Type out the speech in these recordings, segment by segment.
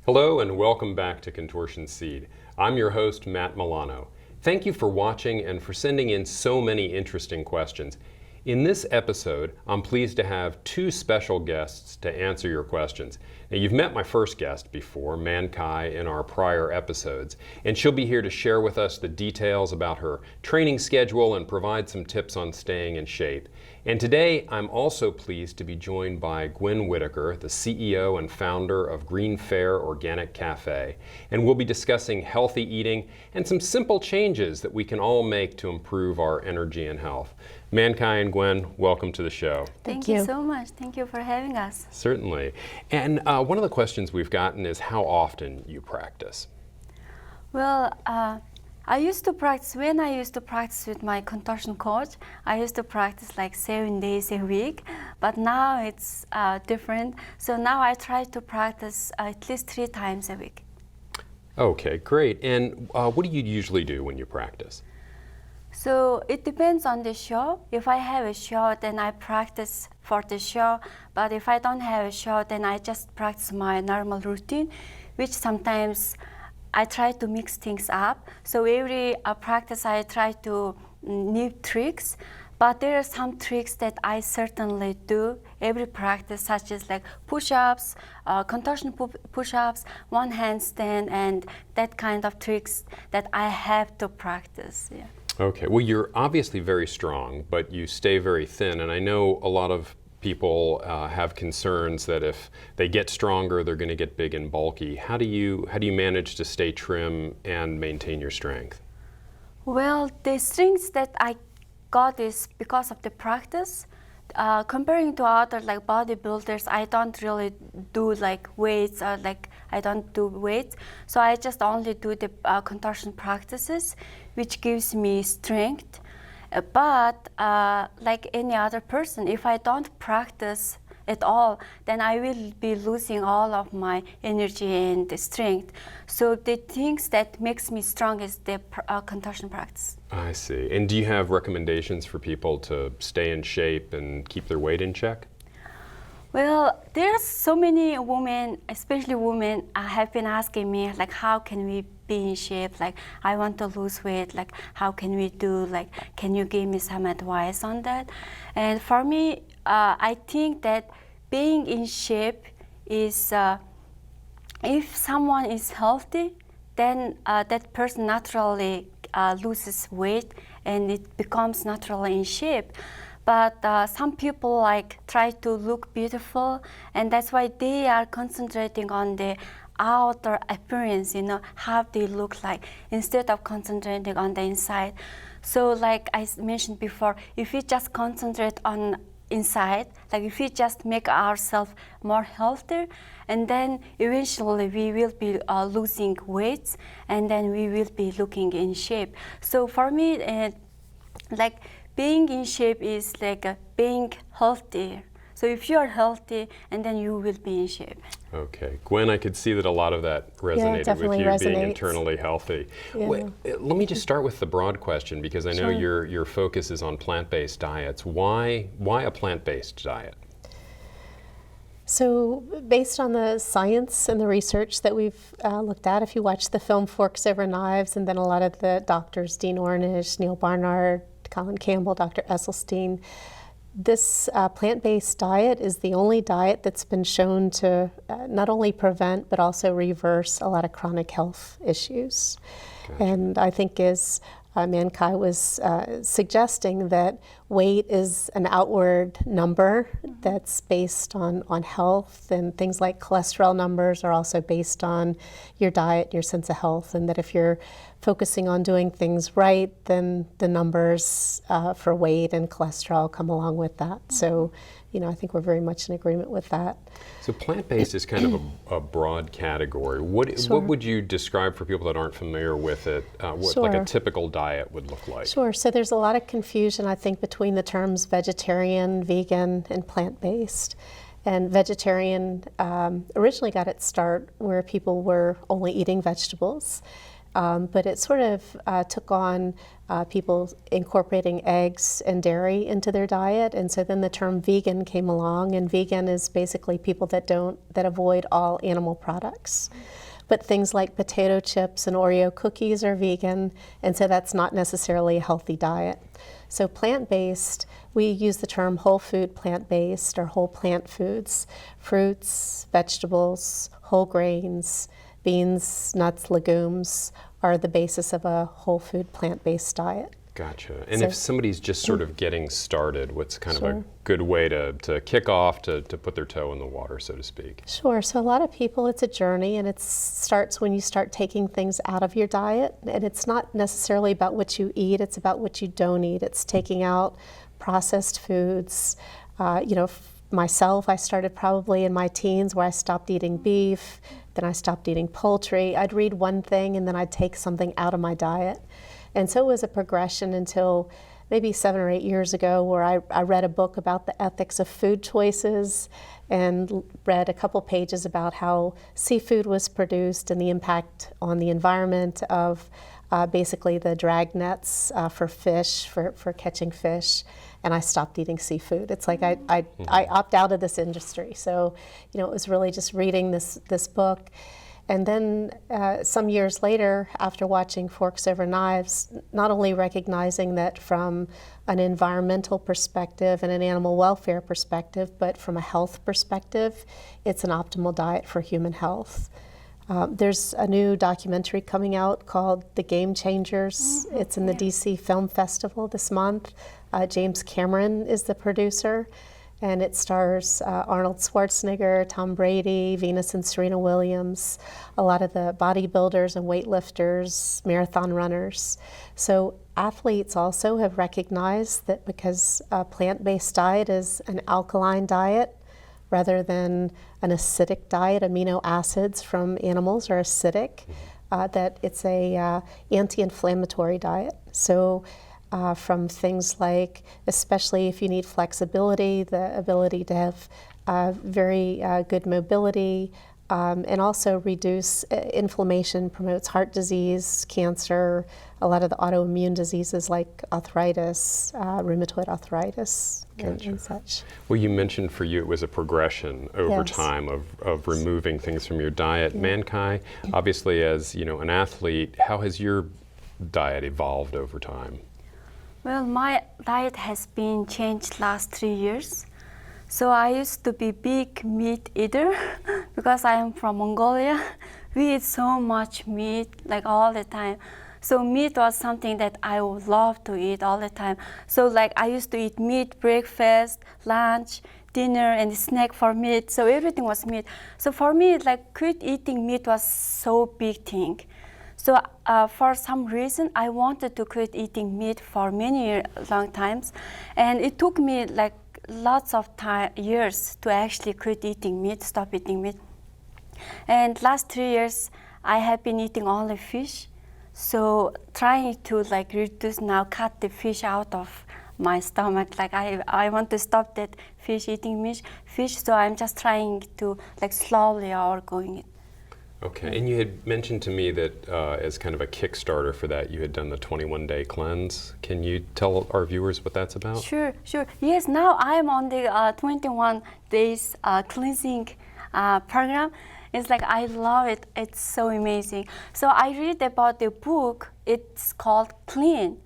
Hello and welcome back to Contortion Seed. I'm your host, 𝗪𝗵𝘁. Thank you for watching and for sending in so many interesting questions. In this episode, I'm pleased to have two special guests to answer your questions. Now, you've met my first guest before, Mandkhai, in our prior episodes, and she'll be here to share with us the details about her training schedule and provide some tips on staying in shape. And today, I'm also pleased to be joined by Gwen Whitaker, the CEO and founder of Green Fair Organic Cafe. And we'll be discussing healthy eating and some simple changes that we can all make to improve our energy and health. Mandkhai and Gwen, welcome to the show. Thank you so much. Thank you for having us. Certainly. And one of the questions we've gotten is how often you practice. Well, I used to practice with my contortion coach. I used to practice like 7 days a week, but now it's different. So now I try to practice at least 3 times a week. Okay, great. And what do you usually do when you practice? So it depends on the show. If I have a show, then I practice for the show. But if I don't have a show, then I just practice my normal routine, which sometimes I try to mix things up. So every practice I try to new tricks. But there are some tricks that I certainly do every practice, such as like push-ups, contortion push-ups, one handstand, and that kind of tricks that I have to practice. Yeah. Okay, well, you're obviously very strong, but you stay very thin, and I know a lot of people have concerns that if they get stronger, they're going to get big and bulky. How do you manage to stay trim and maintain your strength? Well, the strength that I got is because of the practice. Comparing to other like bodybuilders, I don't really do like weights or like I don't do weights. So I just only do the contortion practices, which gives me strength. But like any other person, if I don't practice at all, then I will be losing all of my energy and the strength. So the things that makes me strong is the contortion practice. I see. And do you have recommendations for people to stay in shape and keep their weight in check? Well, there's so many women, especially women, have been asking me, like, how can we be in shape? Like, I want to lose weight. Like, how can we do? Like, can you give me some advice on that? And for me, I think that being in shape is, if someone is healthy, then that person naturally loses weight and it becomes naturally in shape. But some people like try to look beautiful, and that's why they are concentrating on the outer appearance, you know, how they look like, instead of concentrating on the inside. So like I mentioned before, if we just concentrate on inside, like if we just make ourselves more healthier, and then eventually we will be losing weight, and then we will be looking in shape. So for me, like being in shape is like being healthy. So if you are healthy, and then you will be in shape. Okay. Gwen, I could see that a lot of that resonated with you, being internally healthy. Yeah. Wait, let me just start with the broad question, because I know your focus is on plant-based diets. Why a plant-based diet? So based on the science and the research that we've looked at, if you watch the film Forks Over Knives, and then a lot of the doctors, Dean Ornish, Neil Barnard, Colin Campbell, Dr. Esselstyn, this plant-based diet is the only diet that's been shown to not only prevent but also reverse a lot of chronic health issues. Gotcha. And I think as Mandkhai was suggesting, that weight is an outward number that's based on health, and things like cholesterol numbers are also based on your diet, your sense of health, and that if you're focusing on doing things right, then the numbers for weight and cholesterol come along with that. So, you know, I think we're very much in agreement with that. So plant-based is kind of a broad category. What would you describe for people that aren't familiar with it, what like a typical diet would look like? Sure. So there's a lot of confusion, I think, between the terms vegetarian, vegan, and plant-based. And vegetarian originally got its start where people were only eating vegetables. but it sort of took on people incorporating eggs and dairy into their diet, and so then the term vegan came along, and vegan is basically people that avoid all animal products. But things like potato chips and Oreo cookies are vegan, and so that's not necessarily a healthy diet. So plant-based, we use the term whole food plant-based or whole plant foods, fruits, vegetables, whole grains, beans, nuts, legumes are the basis of a whole food plant-based diet. Gotcha. And So- if somebody's just sort of getting started, what's kind of a Sure. good way to kick off, to put their toe in the water, so to speak? Sure. So a lot of people, it's a journey, and it starts when you start taking things out of your diet. And it's not necessarily about what you eat, it's about what you don't eat. It's taking out processed foods. Myself, I started probably in my teens where I stopped eating beef, then I stopped eating poultry. I'd read one thing and then I'd take something out of my diet. And so it was a progression until maybe 7 or 8 years ago where I read a book about the ethics of food choices and read a couple pages about how seafood was produced and the impact on the environment of basically the drag nets for fish, for catching fish, and I stopped eating seafood. It's like I opt out of this industry. So, it was really just reading this book. And then some years later, after watching Forks Over Knives, not only recognizing that from an environmental perspective and an animal welfare perspective, but from a health perspective, it's an optimal diet for human health. There's a new documentary coming out called The Game Changers. It's in the DC Film Festival this month. James Cameron is the producer. And it stars Arnold Schwarzenegger, Tom Brady, Venus and Serena Williams, a lot of the bodybuilders and weightlifters, marathon runners. So athletes also have recognized that because a plant-based diet is an alkaline diet rather than an acidic diet, amino acids from animals are acidic, that it's a anti-inflammatory diet. So from things like, especially if you need flexibility, the ability to have very good mobility, and also reduce inflammation, promotes heart disease, cancer, a lot of the autoimmune diseases like arthritis, rheumatoid arthritis, and such. Well, you mentioned for you it was a progression over Yes. time of removing things from your diet. Mandkhai, obviously as an athlete, how has your diet evolved over time? Well, my diet has been changed last 3 years. So I used to be big meat eater because I am from Mongolia. We eat so much meat, like all the time. So meat was something that I would love to eat all the time. So like I used to eat meat, breakfast, lunch, dinner, and snack for meat. So everything was meat. So for me, like quit eating meat was so big thing. So for some reason, I wanted to quit eating meat for many long times. And it took me like lots of years to actually quit eating meat, stop eating meat. And last 3 years, I have been eating only fish. So trying to like reduce now, cut the fish out of my stomach. Like I want to stop that eating fish. So I'm just trying to like slowly going it. Okay, and you had mentioned to me that as kind of a Kickstarter for that, you had done the 21-day cleanse. Can you tell our viewers what that's about? Sure. Yes, now I'm on the 21 days cleansing program. It's like, I love it. It's so amazing. So I read about the book. It's called Clean.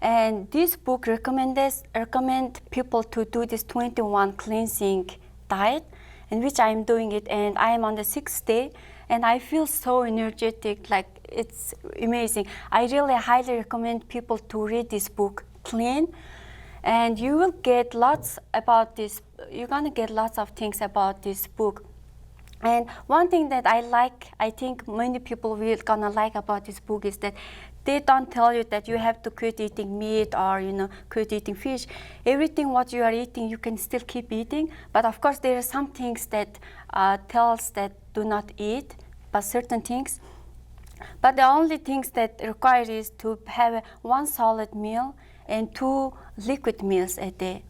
And this book recommend people to do this 21 cleansing diet, in which I'm doing it, and I am on the 6th day. And I feel so energetic, like it's amazing. I really highly recommend people to read this book, Clean. And you will get lots about this, you're gonna get lots of things about this book. And one thing that I think many people will gonna like about this book is that they don't tell you that you have to quit eating meat or quit eating fish. Everything what you are eating, you can still keep eating. But of course, there are some things that tells that do not eat, but certain things. But the only things that require is to have 1 solid meal and 2 liquid meals a day.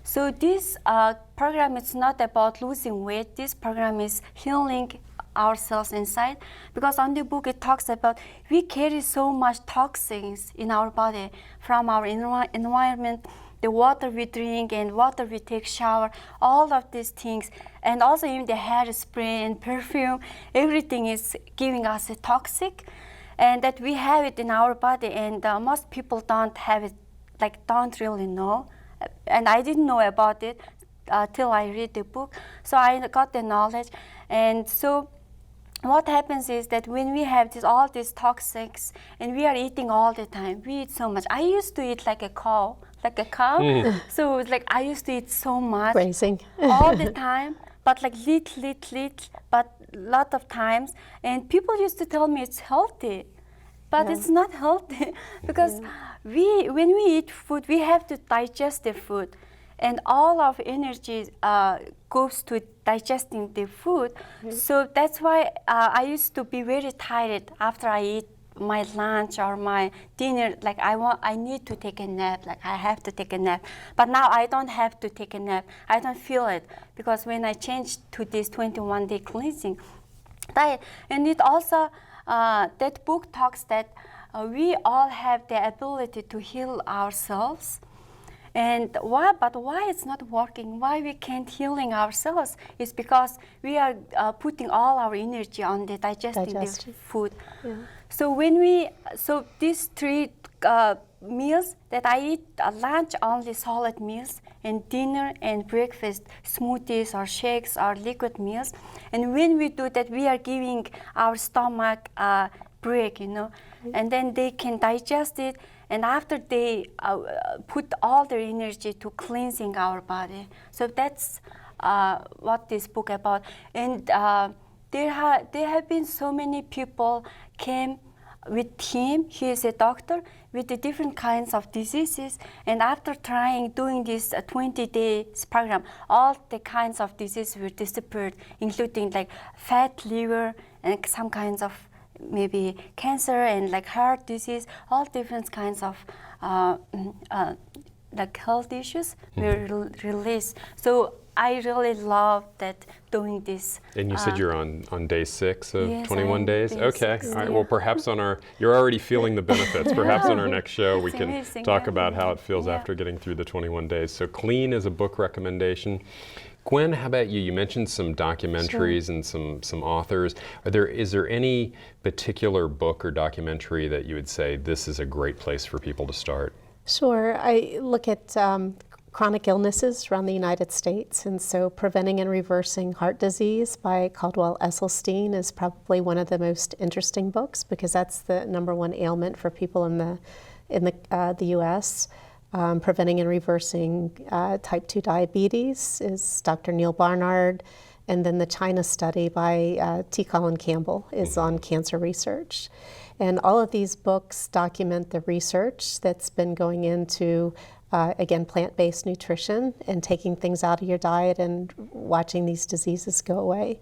So this program is not about losing weight. This program is healing ourselves inside. Because on the book it talks about we carry so much toxins in our body from our environment, the water we drink and water we take shower, all of these things, and also even the hairspray and perfume, everything is giving us a toxic, and that we have it in our body, and most people don't have it, like don't really know, and I didn't know about it till I read the book, so I got the knowledge, and so what happens is that when we have all these toxics and we are eating all the time, we eat so much. I used to eat like a cow. So it's like I used to eat so much. Grazing. All the time, but like little, but lot of times. And people used to tell me it's healthy, but it's not healthy because when we eat food, we have to digest the food. And all of energy goes to digesting the food. So that's why I used to be very tired after I eat my lunch or my dinner. Like I need to take a nap. Like I have to take a nap. But now I don't have to take a nap. I don't feel it because when I changed to this 21-day cleansing diet, and it also that book talks that we all have the ability to heal ourselves. And why it's not working, why we can't healing ourselves is because we are putting all our energy on the digesting the food. Yeah. So these 3 meals that I eat, lunch only solid meals, and dinner and breakfast smoothies or shakes or liquid meals. And when we do that, we are giving our stomach a break, and then they can digest it. And after they put all their energy to cleansing our body. So that's what this book about. And there have been so many people came with him. He is a doctor with the different kinds of diseases. And after doing this 20-day program, all the kinds of diseases were disappeared, including like fat liver and some kinds of maybe cancer and like heart disease, all different kinds of like health issues were released. So I really love that doing this. And you said you're on day 6 of yes, 21 days? Day okay, 6, all right, well perhaps you're already feeling the benefits. Perhaps on our next show we can amazing, talk about how it feels after getting through the 21 days. So Clean is a book recommendation. Gwen, how about you? You mentioned some documentaries and some authors. Is there any particular book or documentary that you would say this is a great place for people to start? Sure. I look at chronic illnesses around the United States, and so Preventing and Reversing Heart Disease by Caldwell Esselstyn is probably one of the most interesting books because that's the #1 ailment for people in the U.S. Preventing and Reversing Type 2 Diabetes is Dr. Neil Barnard, and then the China study by 𝗪𝗏 is on cancer research. And all of these books document the research that's been going into, again, plant-based nutrition and taking things out of your diet and watching these diseases go away.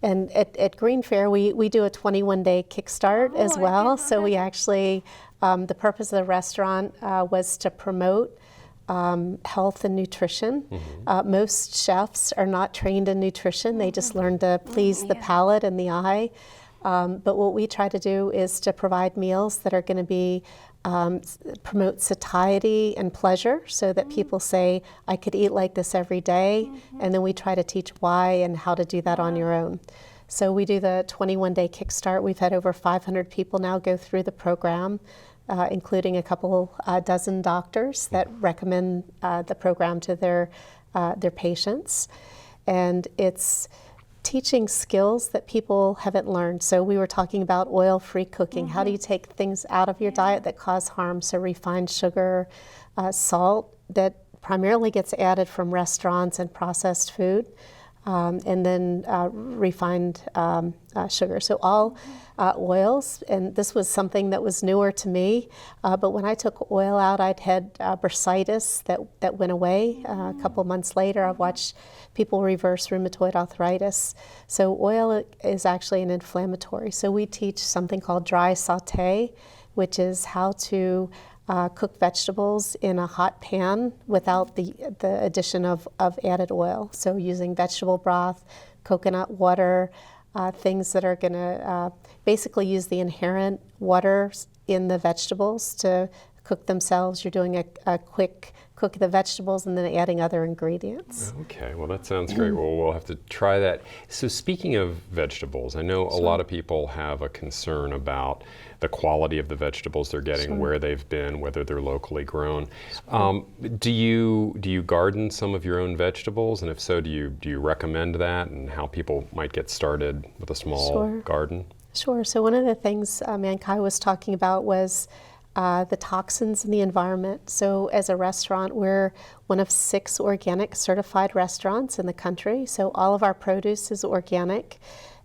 And at Green Fair, we do a 21-day kickstart as well. So we actually, the purpose of the restaurant was to promote health and nutrition. Most chefs are not trained in nutrition. They just learn to please the palate and the eye. But what we try to do is to provide meals that are going to be promote satiety and pleasure so that people say, I could eat like this every day, and then we try to teach why and how to do that on your own. So we do the 21-day kickstart. We've had over 500 people now go through the program, including a couple dozen doctors that recommend the program to their patients. And it's teaching skills that people haven't learned. So we were talking about oil-free cooking. How do you take things out of your diet that cause harm? So refined sugar, salt that primarily gets added from restaurants and processed food, and then refined sugar. So all oils, and this was something that was newer to me, but when I took oil out, I'd had bursitis that went away. A couple months later, I watched people reverse rheumatoid arthritis. So oil is actually an inflammatory. So we teach something called dry sauté, which is how to cook vegetables in a hot pan without the addition of added oil. So using vegetable broth, coconut water, things that are going to basically use the inherent water in the vegetables to cook themselves. You're doing a quick cook of the vegetables and then adding other ingredients. Okay, well that sounds great. Well, we'll have to try that. So speaking of vegetables, I know a lot of people have a concern about the quality of the vegetables they're getting, where they've been, whether they're locally grown. Do you garden some of your own vegetables? And if so, do you recommend that, and how people might get started with a small garden? Sure. So one of the things Mandkhai was talking about was the toxins in the environment. So as a restaurant, we're one of 6 organic certified restaurants in the country. So all of our produce is organic.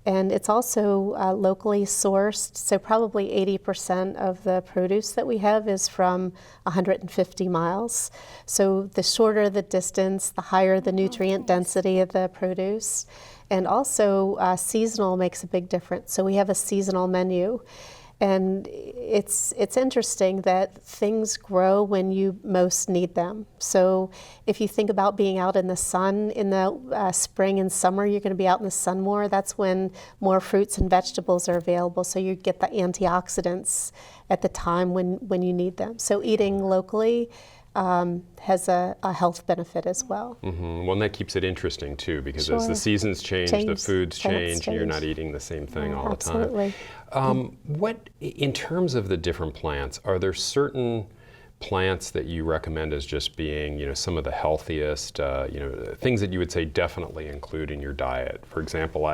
And it's also locally sourced. So probably 80% of the produce that we have is from 150 miles. So the shorter the distance, the higher the nutrient density of the produce. And also seasonal makes a big difference. So we have a seasonal menu. And it's interesting that things grow when you most need them. So if you think about being out in the sun in the spring and summer, you're going to be out in the sun more. That's when more fruits and vegetables are available. So you get the antioxidants at the time when you need them. So eating locally has a health benefit as well. Mm-hmm. Well, and that keeps it interesting too, because as the seasons change, the foods change, and you're not eating the same thing all the time. What, in terms of the different plants, are there certain plants that you recommend as just being, some of the healthiest, things that you would say definitely include in your diet? For example,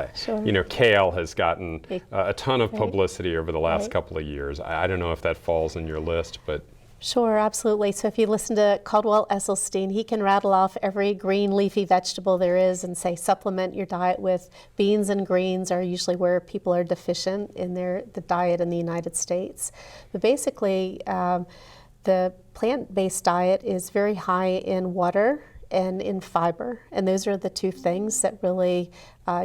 kale has gotten a ton of publicity over the last couple of years. I don't know if that falls in your list, but Sure, absolutely. So if you listen to Caldwell Esselstyn, he can rattle off every green leafy vegetable there is and say supplement your diet with beans and greens are usually where people are deficient in the diet in the United States. But basically, the plant-based diet is very high in water and in fiber. And those are the 2 things that really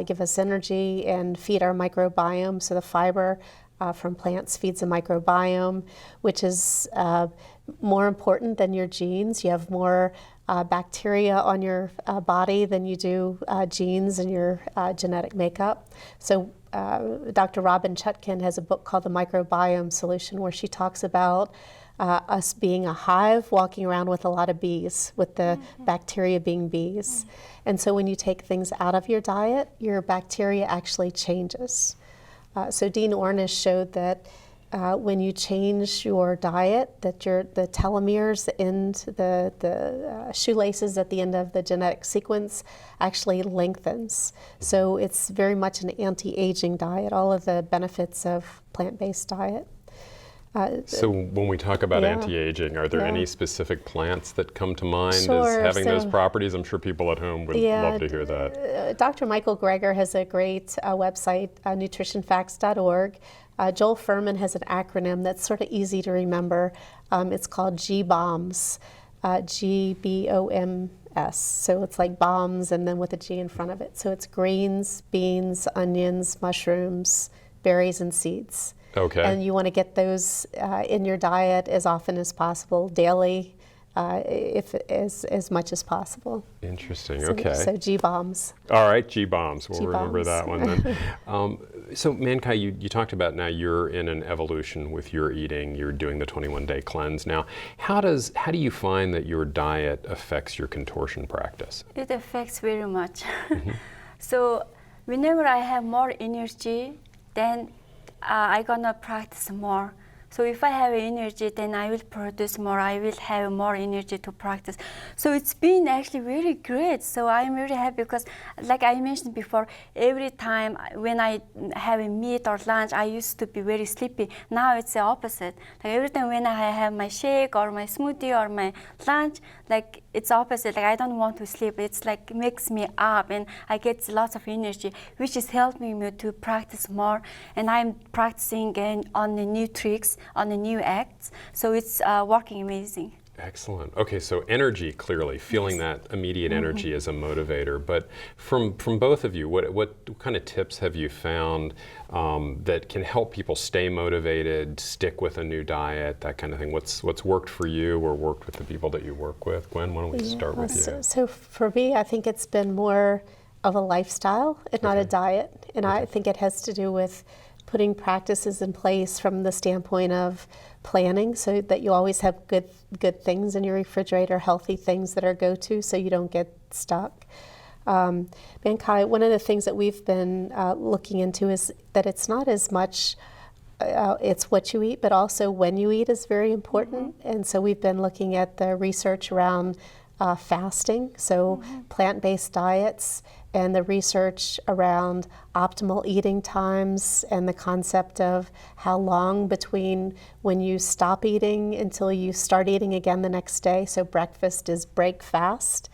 give us energy and feed our microbiome. So the fiber from plants feeds the microbiome, which is more important than your genes. You have more bacteria on your body than you do genes in your genetic makeup. So Dr. Robin Chutkin has a book called The Microbiome Solution, where she talks about us being a hive walking around with a lot of bees, with the bacteria being bees. And so when you take things out of your diet, your bacteria actually changes. So Dean Ornish showed that when you change your diet, that the telomeres in the shoelaces at the end of the genetic sequence actually lengthens. So it's very much an anti-aging diet, all of the benefits of plant-based diet. So when we talk about anti-aging, are there any specific plants that come to mind as having those properties? I'm sure people at home would love to hear that. Dr. Michael Greger has a great website, nutritionfacts.org. Joel Fuhrman has an acronym that's sort of easy to remember. It's called GBOMS, GBOMS. So it's like bombs and then with a G in front of it. So it's greens, beans, onions, mushrooms, berries, and seeds. Okay. And you want to get those in your diet as often as possible, daily, as much as possible. Interesting. So, okay. So GBOMS. All right, GBOMS. We'll G-bombs. remember that one then. So Mandkhai, you talked about now you're in an evolution with your eating. You're doing the 21-day cleanse now. How do you find that your diet affects your contortion practice? It affects very much. So whenever I have more energy, then I'm gonna practice more. So if I have energy, then I will produce more. I will have more energy to practice. So it's been actually very great. So I'm very happy because, like I mentioned before, every time when I have a meat or lunch, I used to be very sleepy. Now it's the opposite. Like every time when I have my shake or my smoothie or my lunch, like it's opposite. Like I don't want to sleep. It's like makes me up, and I get lots of energy, which is helping me to practice more. And I'm practicing on the new tricks, on the new acts. So it's working amazing. Excellent. Okay, so energy, clearly, feeling that immediate energy as a motivator. But from both of you, what kind of tips have you found that can help people stay motivated, stick with a new diet, that kind of thing? What's worked for you or worked with the people that you work with? Gwen, why don't we start with you? So for me, I think it's been more of a lifestyle and not a diet. And I think it has to do with putting practices in place from the standpoint of planning, so that you always have good things in your refrigerator, healthy things that are go-to, so you don't get stuck. Mandkhai, one of the things that we've been looking into is that it's not as much it's what you eat, but also when you eat is very important. And so we've been looking at the research around fasting, so plant-based diets, and the research around optimal eating times, and the concept of how long between when you stop eating until you start eating again the next day. So breakfast is break fast.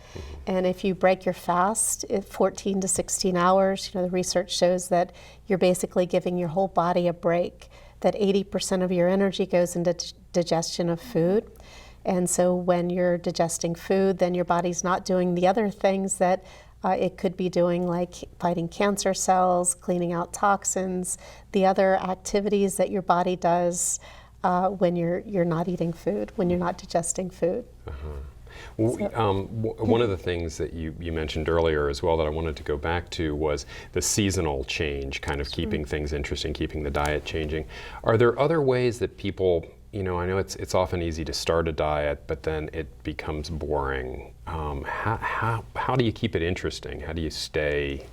And if you break your fast at 14 to 16 hours, the research shows that you're basically giving your whole body a break, that 80% of your energy goes into digestion of food. And so when you're digesting food, then your body's not doing the other things that it could be doing, like fighting cancer cells, cleaning out toxins, the other activities that your body does when you're not eating food, when you're not digesting food. One of the things that you mentioned earlier as well that I wanted to go back to was the seasonal change, kind of keeping things interesting, keeping the diet changing. Are there other ways that people, I know it's often easy to start a diet, but then it becomes boring. How do you keep it interesting? How do you stay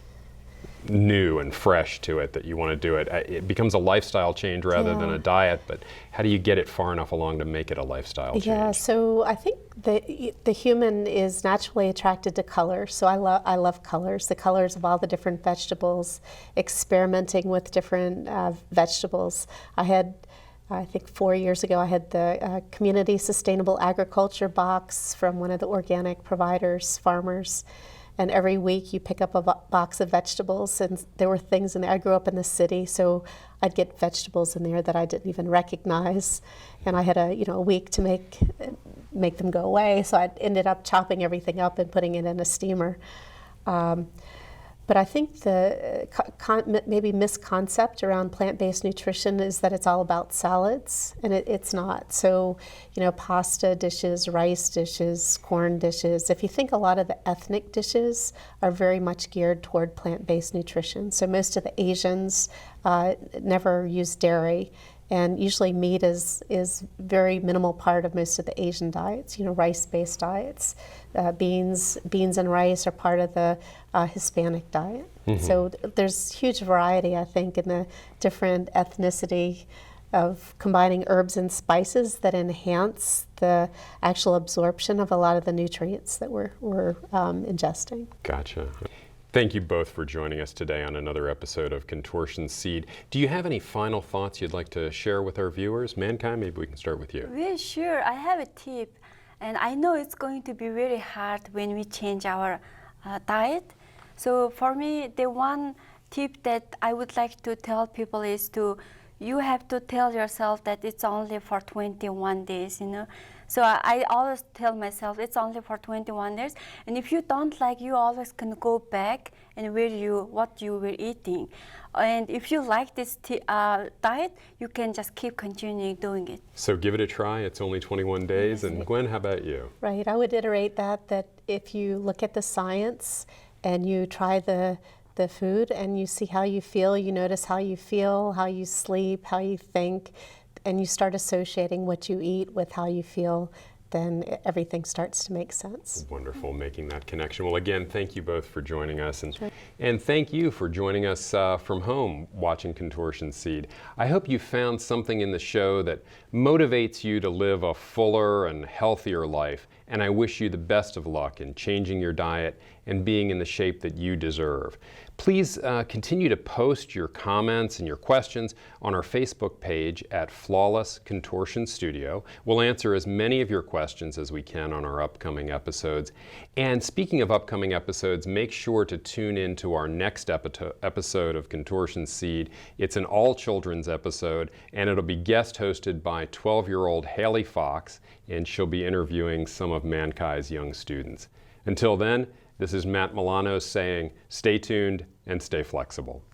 new and fresh to it, that you want to do it? It becomes a lifestyle change rather than a diet, but how do you get it far enough along to make it a lifestyle change? Yeah, so I think the human is naturally attracted to color. So I love colors, the colors of all the different vegetables, experimenting with different vegetables. I think 4 years ago, I had the Community Sustainable Agriculture box from one of the organic providers, farmers. And every week you pick up a box of vegetables, and there were things in there. I grew up in the city, so I'd get vegetables in there that I didn't even recognize. And I had a week to make them go away, so I ended up chopping everything up and putting it in a steamer. But I think the maybe misconcept around plant-based nutrition is that it's all about salads, and it's not. So, pasta dishes, rice dishes, corn dishes. If you think, a lot of the ethnic dishes are very much geared toward plant-based nutrition. So most of the Asians never use dairy. And usually meat is very minimal part of most of the Asian diets, rice-based diets. Beans and rice are part of the Hispanic diet. So there's huge variety, I think, in the different ethnicity of combining herbs and spices that enhance the actual absorption of a lot of the nutrients that we're ingesting. Gotcha. Thank you both for joining us today on another episode of Contortion Seed. Do you have any final thoughts you'd like to share with our viewers? Mandkhai, maybe we can start with you. Yeah, sure. I have a tip. And I know it's going to be very hard when we change our diet. So for me, the one tip that I would like to tell people is you have to tell yourself that it's only for 21 days, So I always tell myself it's only for 21 days, and if you don't like, you always can go back and what you were eating. And if you like this diet, you can just keep continuing doing it. So give it a try. It's only 21 days. And Gwen, how about you? Right. I would iterate that if you look at the science and you try the food and you see how you feel, you notice how you feel, how you sleep, how you think, and you start associating what you eat with how you feel, then everything starts to make sense. Wonderful, making that connection. Well, again, thank you both for joining us, and thank you for joining us from home watching Contortion Seed. I hope you found something in the show that motivates you to live a fuller and healthier life, and I wish you the best of luck in changing your diet and being in the shape that you deserve. Please continue to post your comments and your questions on our Facebook page at Flawless Contortion Studio. We'll answer as many of your questions as we can on our upcoming episodes. And speaking of upcoming episodes, make sure to tune in to our next episode of Contortion Seed. It's an all-children's episode, and it'll be guest hosted by 12-year-old Haley Fox, and she'll be interviewing some of Mandkhai's young students. Until then, this is Matt Milano saying, stay tuned and stay flexible.